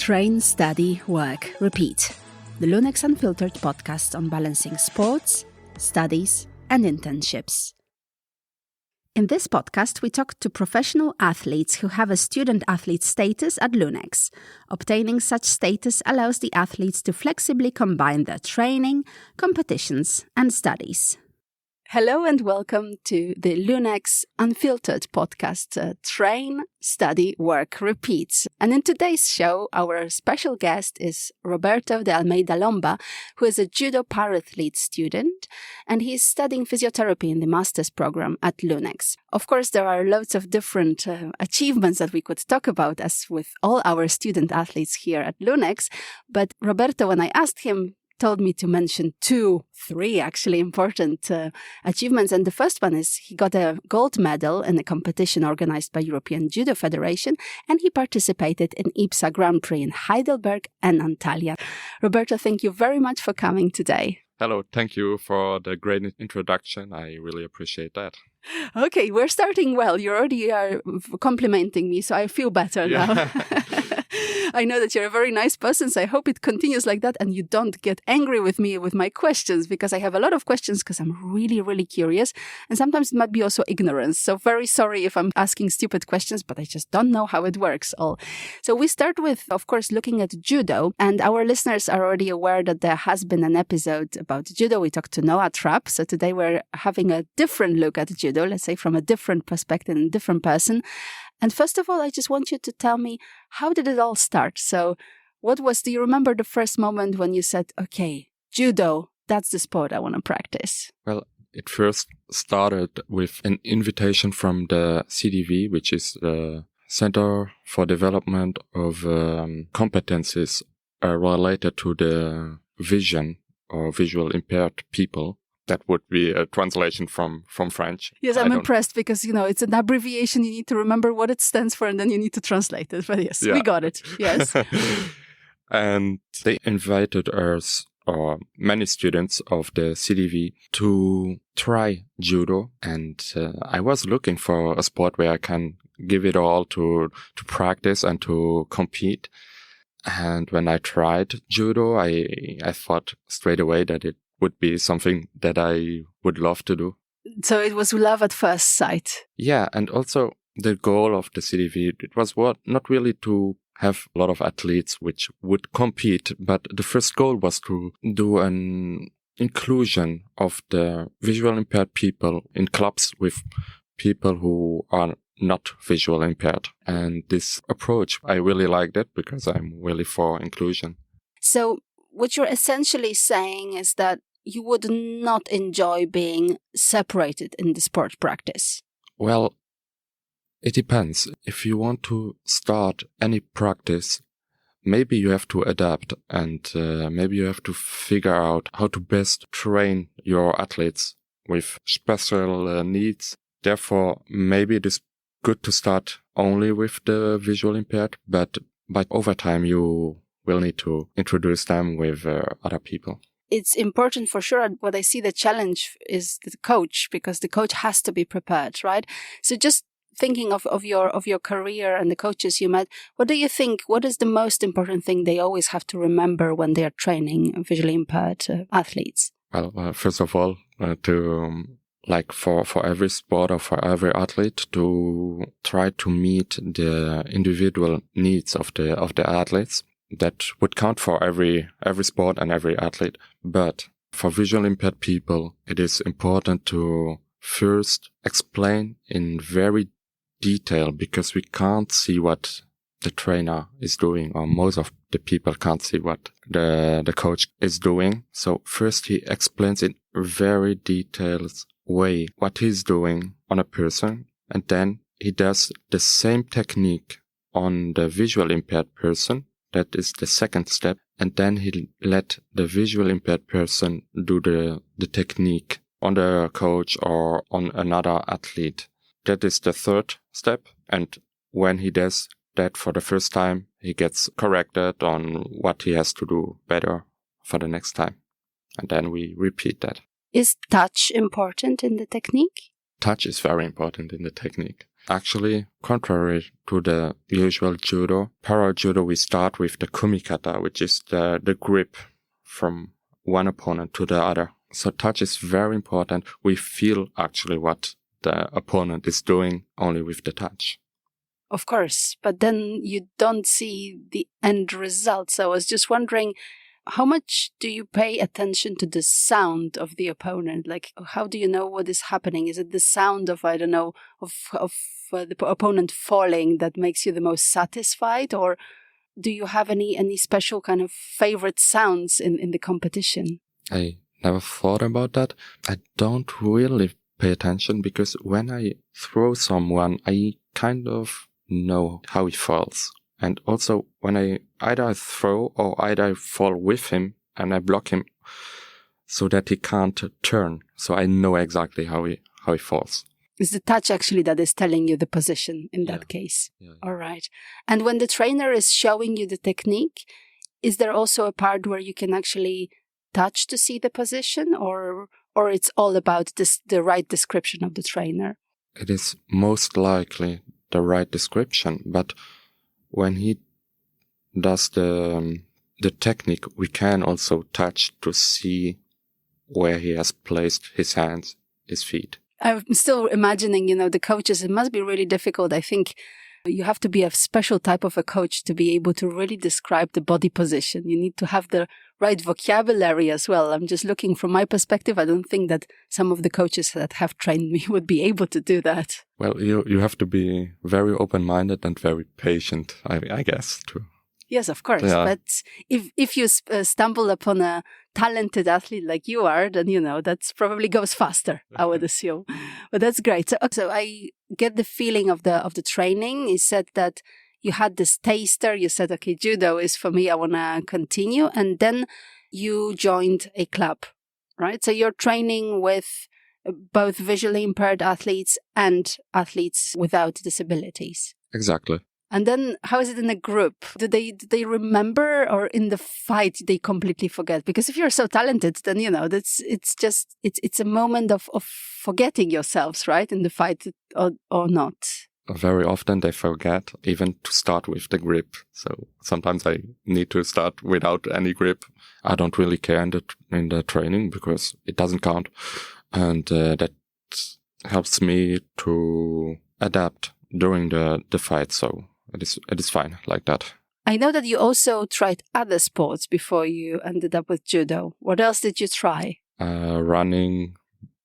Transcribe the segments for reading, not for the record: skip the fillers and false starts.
Train, Study, Work, Repeat. The Lunex Unfiltered podcast on balancing sports, studies, and internships. In this podcast, we talk to professional athletes who have a student-athlete status at Lunex. Obtaining such status allows the athletes to flexibly combine their training, competitions, and studies. Hello and welcome to the Lunex Unfiltered podcast, Train, Study, Work, Repeat. And in today's show, our special guest is Roberto Lomba, who is a judo parathlete student, and he's studying physiotherapy in the master's program at Lunex. Of course, there are loads of different achievements that we could talk about, as with all our student athletes here at Lunex. But Roberto, when I asked him, told me to mention three actually important achievements. And the first one is he got a gold medal in a competition organized by European Judo Federation, and he participated in IPSA Grand Prix in Heidelberg and Antalya. Roberto, thank you very much for coming today. Hello, thank you for the great introduction. I really appreciate that. Okay, we're starting well. You already are complimenting me, so I feel better now. I know that you're a very nice person, so I hope it continues like that and you don't get angry with me with my questions, because I have a lot of questions because I'm really, really curious. And sometimes it might be also ignorance. So very sorry if I'm asking stupid questions, but I just don't know how it works all. So we start with, of course, looking at judo. And our listeners are already aware that there has been an episode about judo. We talked to Noah Trapp. So today we're having a different look at judo, let's say from a different perspective and a different person. And first of all, I just want you to tell me, how did it all start? So do you remember the first moment when you said, okay, judo, that's the sport I want to practice? Well, it first started with an invitation from the CDV, which is the Center for Development of Competencies related to the vision or visual impaired people. That would be a translation from French. Yes, I'm impressed because, it's an abbreviation. You need to remember what it stands for and then you need to translate it. But yes, We got it. Yes. And they invited us, or many students of the CDV, to try judo. And I was looking for a sport where I can give it all to practice and to compete. And when I tried judo, I thought straight away that it would be something that I would love to do. So it was love at first sight. Yeah, and also the goal of the CDV, it was not really to have a lot of athletes which would compete, but the first goal was to do an inclusion of the visual impaired people in clubs with people who are not visual impaired. And this approach, I really liked it because I'm really for inclusion. So what you're essentially saying is that you would not enjoy being separated in the sport practice? Well, it depends. If you want to start any practice, maybe you have to adapt and maybe you have to figure out how to best train your athletes with special needs. Therefore, maybe it is good to start only with the visual impaired, but over time you will need to introduce them with other people. It's important for sure. What I see the challenge is the coach, because the coach has to be prepared, right? So just thinking of your career and the coaches you met, what do you think? What is the most important thing they always have to remember when they are training visually impaired athletes? Well, first of all, for every sport or for every athlete, to try to meet the individual needs of the athletes. That would count for every sport and every athlete. But for visually impaired people, it is important to first explain in very detail, because we can't see what the trainer is doing, or most of the people can't see what the coach is doing. So first he explains in a very detailed way what he's doing on a person, and then he does the same technique on the visual impaired person. That is the second step. And then he let the visual impaired person do the technique on the coach or on another athlete. That is the third step. And when he does that for the first time, he gets corrected on what he has to do better for the next time. And then we repeat that. Is touch important in the technique? Touch is very important in the technique. Actually, contrary to the usual judo, para judo, we start with the kumikata, which is the grip from one opponent to the other. So touch is very important. We feel actually what the opponent is doing only with the touch. Of course, but then you don't see the end results. I was just wondering, how much do you pay attention to the sound of the opponent? Like, how do you know what is happening? Is it the sound of, I don't know, of the opponent falling that makes you the most satisfied? Or do you have any special kind of favorite sounds in the competition? I never thought about that. I don't really pay attention because when I throw someone, I kind of know how he falls. And also when I either throw or either fall with him and I block him so that he can't turn. So I know exactly how he falls. It's the touch actually that is telling you the position in that case. Yeah. All right. And when the trainer is showing you the technique, is there also a part where you can actually touch to see the position, or it's all about the right description of the trainer? It is most likely the right description, but when he does the technique, we can also touch to see where he has placed his hands, his feet. I'm still imagining, the coaches, it must be really difficult. I think you have to be a special type of a coach to be able to really describe the body position. You need to have the right vocabulary as well. I'm just looking from my perspective. I don't think that some of the coaches that have trained me would be able to do that. Well, you have to be very open-minded and very patient, I guess, too. Yes, of course. Yeah. But if you stumble upon a talented athlete like you are, then, that's probably goes faster, I would assume. But that's great. So I get the feeling of the training. You said that you had this taster. You said, okay, judo is for me. I want to continue. And then you joined a club, right? So you're training with both visually impaired athletes and athletes without disabilities. Exactly. And then how is it in a group? Do they remember, or in the fight they completely forget? Because if you're so talented, then it's a moment of forgetting yourselves, right? In the fight or not. Very often they forget even to start with the grip. So sometimes I need to start without any grip. I don't really care in the training because it doesn't count. And that helps me to adapt during the fight. So it is fine like that. I know that you also tried other sports before you ended up with judo. What else did you try? Running,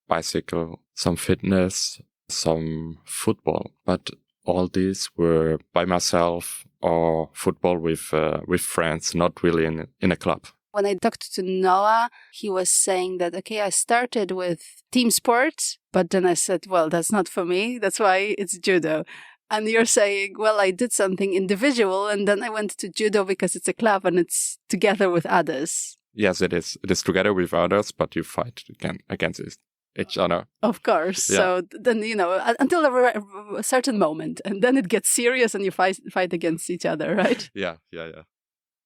bicycle, some fitness, some football. But all these were by myself or football with friends, not really in a club. When I talked to Noah, he was saying that, okay, I started with team sports, but then I said, well, that's not for me. That's why it's judo. And you're saying, well, I did something individual and then I went to judo because it's a club and it's together with others. Yes, it is. It is together with others, but you fight against each other. Of course. Yeah. So then, until a certain moment, and then it gets serious and you fight against each other, right? Yeah.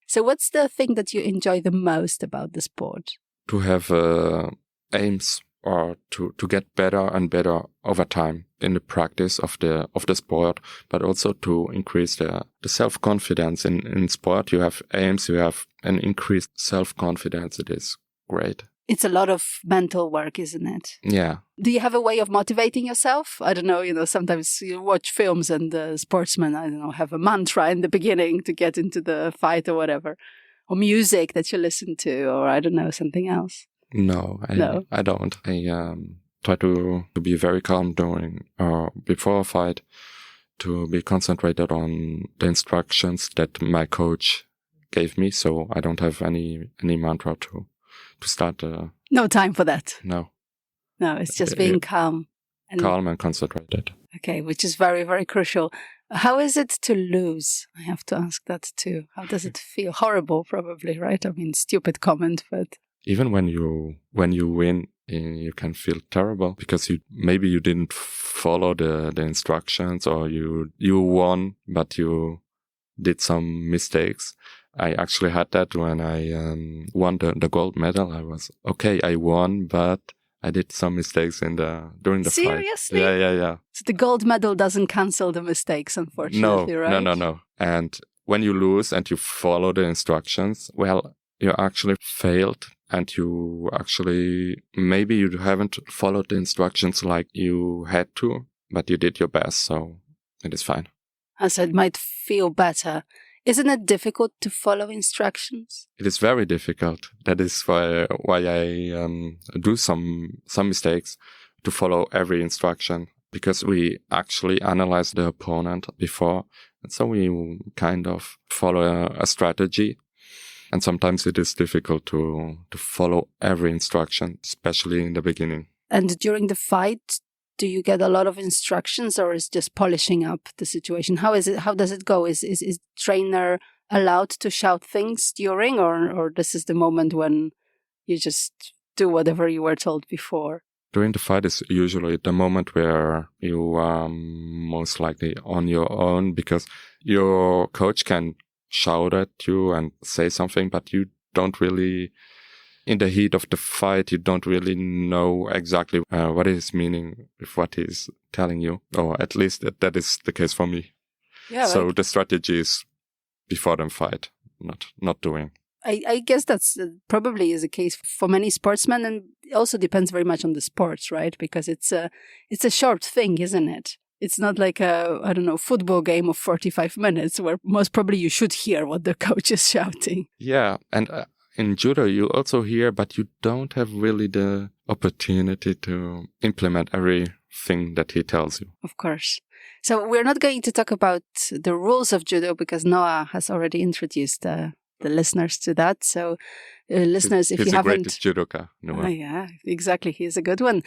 So what's the thing that you enjoy the most about the sport? To have aims or to get better and better over time in the practice of the sport, but also to increase the self-confidence in sport. You have aims, you have an increased self-confidence. It is great. It's a lot of mental work, isn't it? Yeah. Do you have a way of motivating yourself? I don't know, sometimes you watch films and the sportsmen, have a mantra in the beginning to get into the fight or whatever. Or music that you listen to, or I don't know, something else. No, I don't. I try to be very calm during before a fight, to be concentrated on the instructions that my coach gave me. So I don't have any mantra to start. No time for that. No, it's just being calm. Calm and concentrated. Okay, which is very, very crucial. How is it to lose? I have to ask that too. How does it feel? Horrible, probably, right? I mean, stupid comment, but... Even when you win, you can feel terrible because maybe you didn't follow the instructions, or you won, but you did some mistakes. I actually had that when I won the gold medal. I was, okay, I won, but I did some mistakes during the fight. Seriously? Yeah. So the gold medal doesn't cancel the mistakes, unfortunately, right? No. And when you lose and you follow the instructions, well, you actually failed, and maybe you haven't followed the instructions like you had to, but you did your best, so it is fine. So it might feel better. Isn't it difficult to follow instructions? It is very difficult. That is why I do some mistakes to follow every instruction, because we actually analyze the opponent before, and so we kind of follow a strategy. And sometimes it is difficult to follow every instruction, especially in the beginning. And during the fight, do you get a lot of instructions, or is just polishing up the situation? How is it? How does it go? Is trainer allowed to shout things during, or this is the moment when you just do whatever you were told before? During the fight is usually the moment where you are most likely on your own, because your coach can shout at you and say something, but you don't really, in the heat of the fight, you don't really know exactly what is meaning with what he's telling you, or at least that is the case for me. Yeah. So the strategy is before the fight, not doing. I guess that's probably is the case for many sportsmen, and it also depends very much on the sports, right? Because it's a short thing, isn't it? It's not like a football game of 45 minutes where most probably you should hear what the coach is shouting. Yeah, and in judo you also hear, but you don't have really the opportunity to implement everything that he tells you. Of course. So we're not going to talk about the rules of judo because Noah has already introduced the listeners to that. So listeners, if you haven't... He's the greatest judoka. Noah. Yeah, exactly. He's a good one.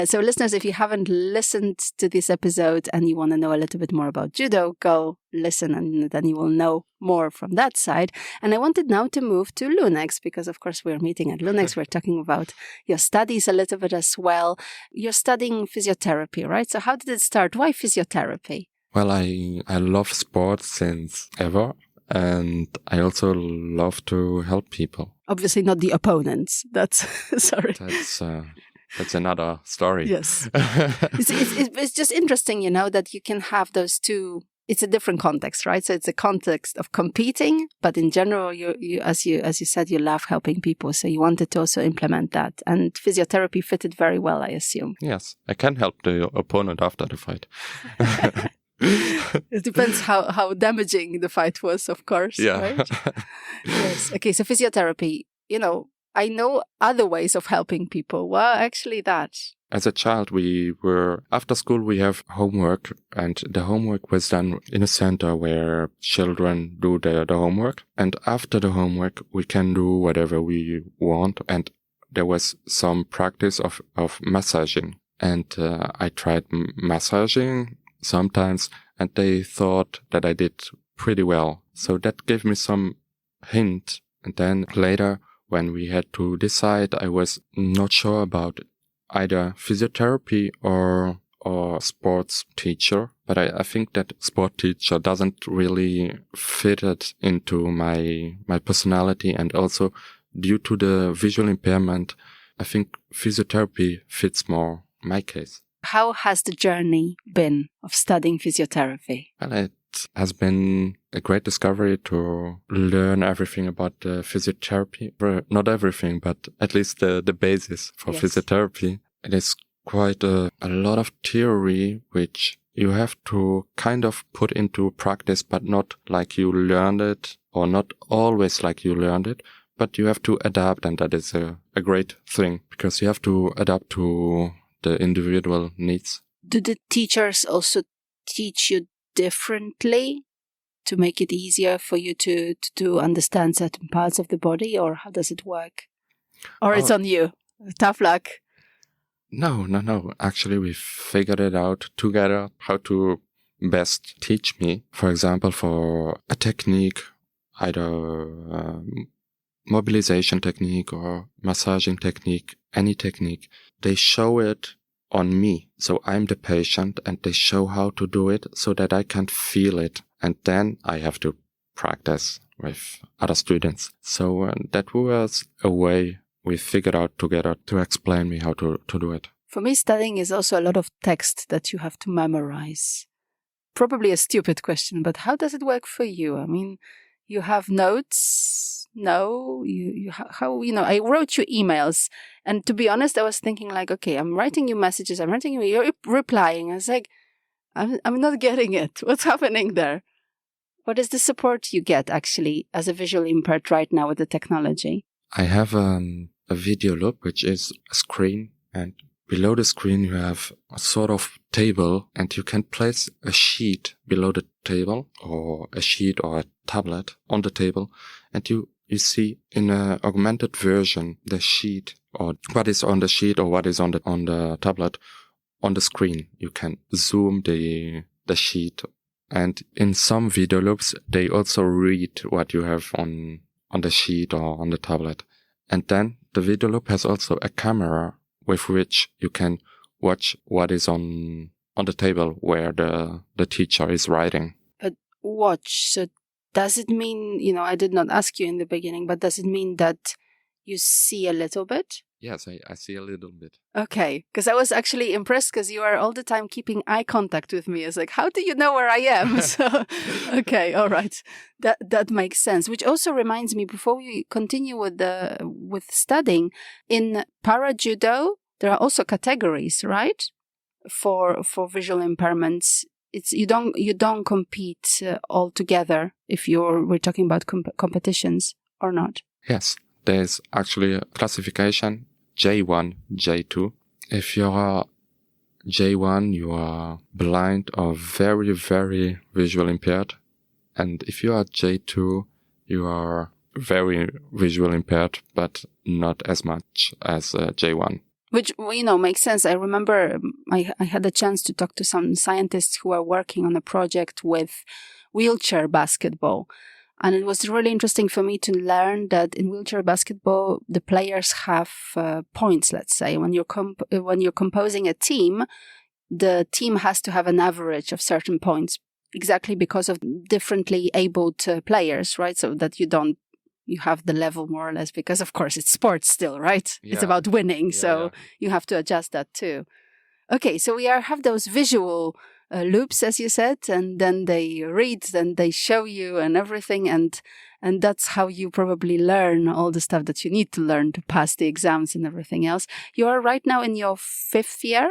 So listeners, if you haven't listened to this episode and you want to know a little bit more about judo, go listen and then you will know more from that side. And I wanted now to move to Lunex because, of course, we're meeting at Lunex. We're talking about your studies a little bit as well. You're studying physiotherapy, right? So how did it start? Why physiotherapy? Well, I love sports since ever. And I also love to help people. Obviously not the opponents. That's, sorry. That's another story. Yes. It's just interesting, that you can have those two. It's a different context, right? So it's a context of competing, but in general, you as you said, you love helping people. So you wanted to also implement that. And physiotherapy fitted very well, I assume. Yes. I can help the opponent after the fight. It depends how damaging the fight was, of course. Yeah. Right? Yes. Okay. So physiotherapy, I know other ways of helping people. Well, actually that. As a child, after school, we have homework, and the homework was done in a center where children do the homework. And after the homework, we can do whatever we want. And there was some practice of massaging. And I tried massaging sometimes, and they thought that I did pretty well. So that gave me some hint. And then later, when we had to decide, I was not sure about either physiotherapy or sports teacher. But I think that sport teacher doesn't really fit it into my personality. And also due to the visual impairment, I think physiotherapy fits more my case. How has the journey been of studying physiotherapy? Well, it has been a great discovery to learn everything about physiotherapy. Not everything, but at least the basis for physiotherapy. It is quite a lot of theory, which you have to kind of put into practice, but not like you learned it, or not always like you learned it. But you have to adapt, and that is a great thing, because you have to adapt to the individual needs. Do the teachers also teach you differently to make it easier for you to understand certain parts of the body, or how does it work? Or it's on you? Tough luck. No. Actually, we figured it out together how to best teach me. For example, for a technique, either mobilization technique or massaging technique, any technique, they show it on me. So I'm the patient and they show how to do it so that I can feel it. And then I have to practice with other students. So that was a way we figured out together to explain me how to do it. For me, studying is also a lot of text that you have to memorize. Probably a stupid question, but how does it work for you? I mean, you have notes? No, I wrote you emails, and to be honest, I was thinking like, okay, I'm writing you messages, you're replying. I was like, I'm not getting it. What's happening there? What is the support you get actually as a visually impaired right now with the technology? I have a video loop, which is a screen, and below the screen you have a sort of table, and you can place a sheet below the table, or a sheet or a tablet on the table, and you see in an augmented version the sheet, or what is on the sheet, or what is on the tablet on the screen. You can zoom the sheet, and in some video loops they also read what you have on the sheet or on the tablet. And then the video loop has also a camera with which you can watch what is on the table where the teacher is writing. But watch, so does it mean, I did not ask you in the beginning, but does it mean that you see a little bit? Yes, I see a little bit. Okay, because I was actually impressed because you are all the time keeping eye contact with me. It's like, how do you know where I am? So, okay, all right. That makes sense. Which also reminds me, before we continue with studying, in para judo, there are also categories, right? For visual impairments. It's you don't compete all together if we're talking about competitions or not. Yes. There's actually a classification, J1, J2. If you're J1, you are blind or very, very visually impaired. And if you are J2, you are very visually impaired, but not as much as J1. Which, makes sense. I remember I had a chance to talk to some scientists who are working on a project with wheelchair basketball. And it was really interesting for me to learn that in wheelchair basketball, the players have points, let's say. When you're composing a team, the team has to have an average of certain points, exactly because of differently abled players, right? So that you have the level more or less, because of course it's sports still, right? Yeah. It's about winning. Yeah, so you have to adjust that too. Okay, so we have those visual loops, as you said, and then they read, then they show you and everything, and that's how you probably learn all the stuff that you need to learn to pass the exams and everything else. You are right now in your 5th year?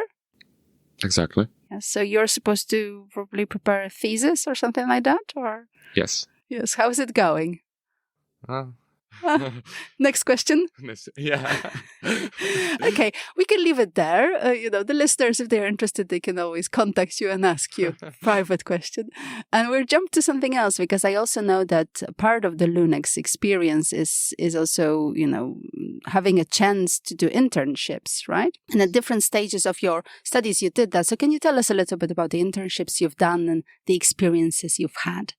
Exactly. Yeah, so you're supposed to probably prepare a thesis or something like that, or? Yes. Yes, how's it going? Next question. Yeah. Okay, we can leave it there. The listeners, if they're interested, they can always contact you and ask you a private question. And we'll jump to something else, because I also know that part of the LUNEX experience is also, having a chance to do internships, right? And at different stages of your studies, you did that. So can you tell us a little bit about the internships you've done and the experiences you've had?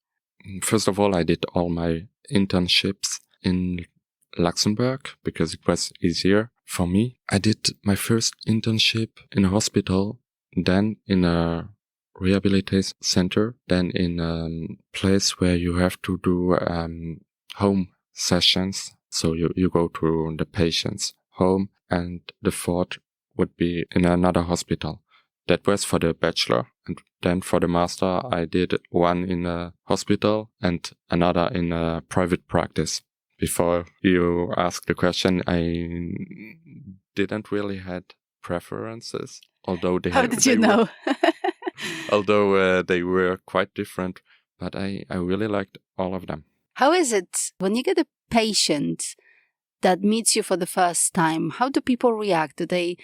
First of all, I did all my internships in Luxembourg because it was easier for me. I did my first internship in a hospital, then in a rehabilitation center, then in a place where you have to do home sessions. So you go to the patient's home, and the fourth would be in another hospital. That was for the bachelor. And then for the master, I did one in a hospital and another in a private practice. Before you ask the question, I didn't really had preferences, although they How did you know? Although they were quite different, but I really liked all of them. How is it when you get a patient that meets you for the first time? How do people react? Do they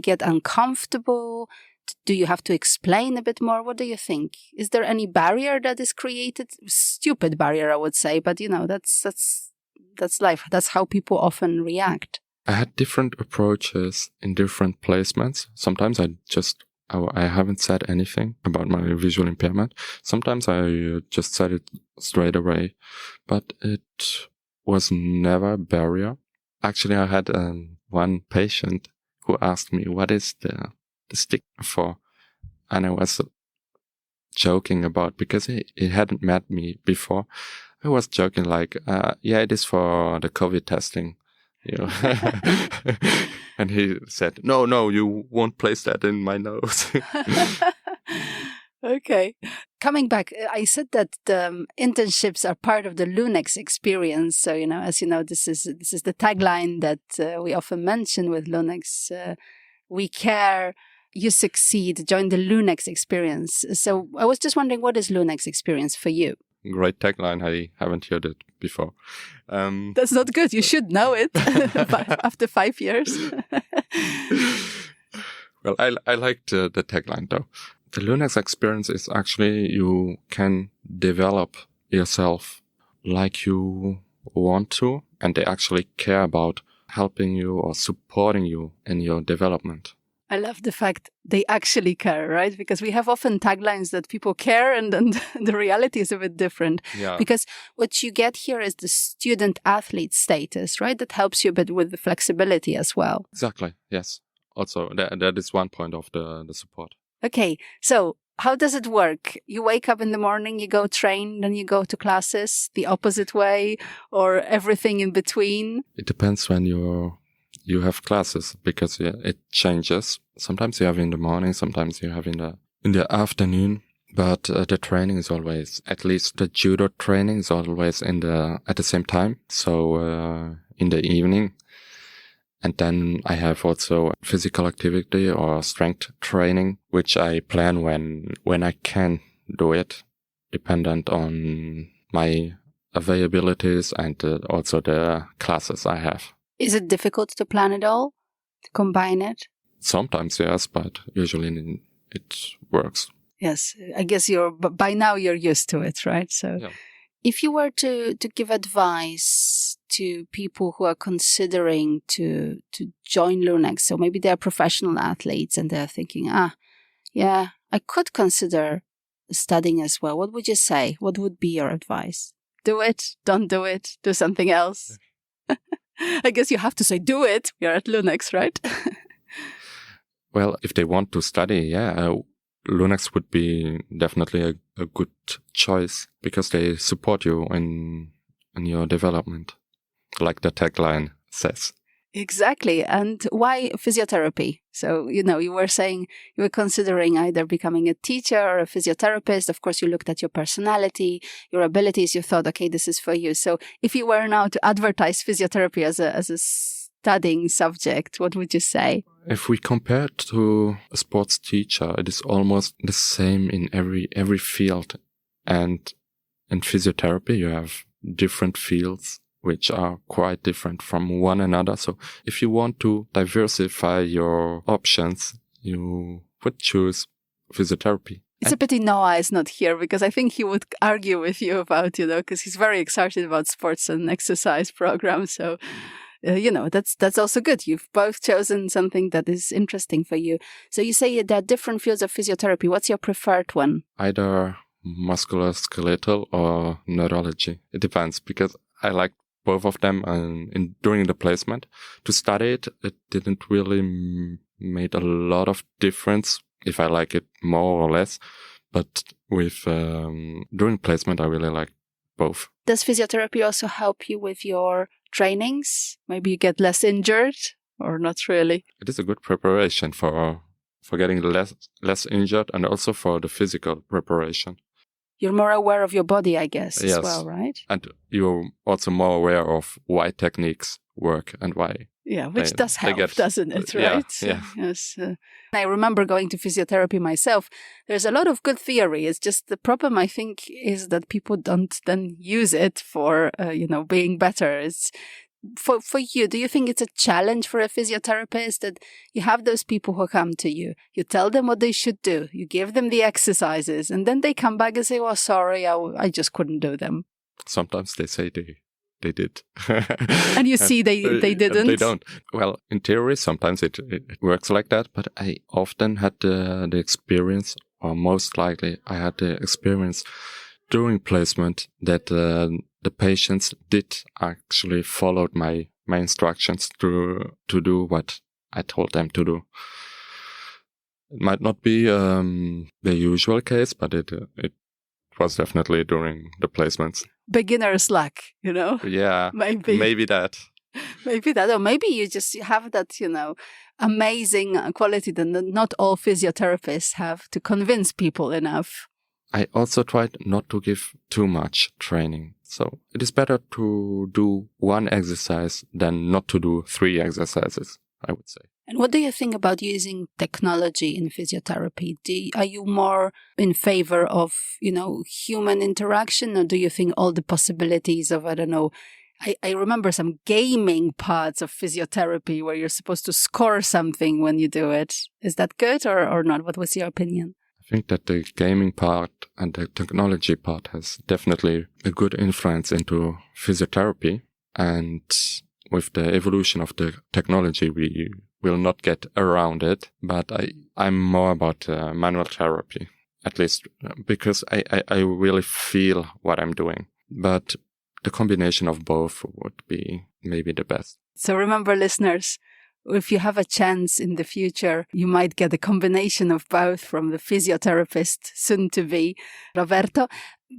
get uncomfortable? Do you have to explain a bit more? What do you think? Is there any barrier that is created? Stupid barrier, I would say, but that's life. That's how people often react. I had different approaches in different placements. Sometimes I haven't said anything about my visual impairment. Sometimes I just said it straight away, but it was never a barrier. Actually, I had one patient who asked me, what is the stick for? And I was joking about, because he hadn't met me before. I was joking like, it is for the COVID testing. You know? And he said, no, you won't place that in my nose. Okay. Coming back, I said that internships are part of the Lunex experience. So, as you know, this is the tagline that we often mention with Lunex. We care, you succeed, join the Lunex experience. So I was just wondering, what is Lunex experience for you? Great tagline. I haven't heard it before. That's not good. You should know it after 5 years. Well, I liked the tagline though. The Lunex experience is actually you can develop yourself like you want to, and they actually care about helping you or supporting you in your development. I love the fact they actually care, right? Because we have often taglines that people care and then the reality is a bit different. Yeah. Because what you get here is the student athlete status, right? That helps you a bit with the flexibility as well. Exactly, yes. Also, that is one point of the support. Okay, so how does it work? You wake up in the morning, you go train, then you go to classes the opposite way or everything in between? It depends when you have classes because it changes. Sometimes you have in the morning, sometimes you have in the afternoon. But the training is always, at least the judo training is always at the same time. So in the evening. And then I have also physical activity or strength training, which I plan when I can do it, dependent on my availabilities and also the classes I have. Is it difficult to plan it all, to combine it? Sometimes, yes, but usually it works. Yes, I guess by now you're used to it, right? So yeah. If you were to give advice to people who are considering to join Lunex, so maybe they're professional athletes and they're thinking, yeah, I could consider studying as well. What would you say? What would be your advice? Do it, don't do it, do something else. I guess you have to say do it. You're at Lunex, right? Well, if they want to study, Lunex would be definitely a good choice because they support you in your development, like the tagline says. Exactly. And why physiotherapy? So, you were saying you were considering either becoming a teacher or a physiotherapist. Of course, you looked at your personality, your abilities. You thought, okay, this is for you. So if you were now to advertise physiotherapy as a studying subject, what would you say? If we compare it to a sports teacher, it is almost the same in every field. And in physiotherapy, you have different fields which are quite different from one another. So if you want to diversify your options, you would choose physiotherapy. It's a pity Noah is not here because I think he would argue with you about, because he's very excited about sports and exercise programs. So, that's also good. You've both chosen something that is interesting for you. So you say there are different fields of physiotherapy. What's your preferred one? Either musculoskeletal or neurology. It depends because I like both of them, and during the placement to study it didn't really made a lot of difference if I like it more or less. But with during placement, I really like both. Does physiotherapy also help you with your trainings? Maybe you get less injured, or not really? It is a good preparation for getting less injured, and also for the physical preparation. You're more aware of your body, I guess, yes. as well, right? And you're also more aware of why techniques work and why. Yeah, which does help, doesn't it, right? Yeah. Yes. I remember going to physiotherapy myself. There's a lot of good theory. It's just the problem, I think, is that people don't then use it for, being better. It's for you, do you think it's a challenge for a physiotherapist that you have those people who come to you, you tell them what they should do, you give them the exercises, and then they come back and say, well, sorry, I just couldn't do them? Sometimes they say they did. And you see they didn't? They don't. Well, in theory, sometimes it works like that, but I often had the experience, or most likely I had the experience during placement that the patients did actually follow my instructions to do what I told them to do. It might not be the usual case, but it was definitely during the placements. Beginner's luck, Yeah, maybe that. Maybe that, or maybe you just have that, amazing quality that not all physiotherapists have to convince people enough. I also tried not to give too much training. So it is better to do one exercise than not to do 3 exercises, I would say. And what do you think about using technology in physiotherapy? Are you more in favor of, human interaction, or do you think all the possibilities of, I remember some gaming parts of physiotherapy where you're supposed to score something when you do it. Is that good or not? What was your opinion? I think that the gaming part and the technology part has definitely a good influence into physiotherapy. And with the evolution of the technology, we will not get around it. But I'm more about manual therapy, at least because I really feel what I'm doing. But the combination of both would be maybe the best. So remember, listeners, if you have a chance in the future, you might get a combination of both from the physiotherapist, soon to be, Roberto.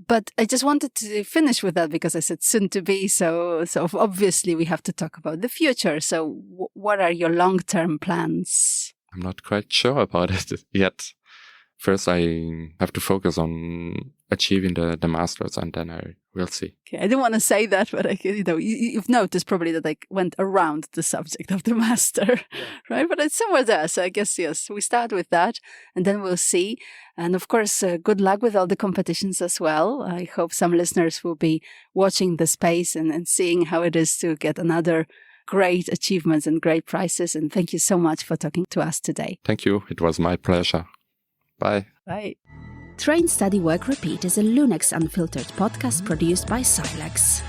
But I just wanted to finish with that because I said soon to be. So obviously we have to talk about the future. So what are your long-term plans? I'm not quite sure about it yet. First, I have to focus on achieving the masters, and then I will see. Okay, I didn't want to say that, but you've noticed probably that I went around the subject of the master, right? But it's somewhere there. So I guess, yes, we start with that, and then we'll see. And of course, good luck with all the competitions as well. I hope some listeners will be watching the space and seeing how it is to get another great achievements and great prizes. And thank you so much for talking to us today. Thank you. It was my pleasure. Bye. Bye. Train, Study, Work, Repeat is a Lunex Unfiltered podcast produced by Silex.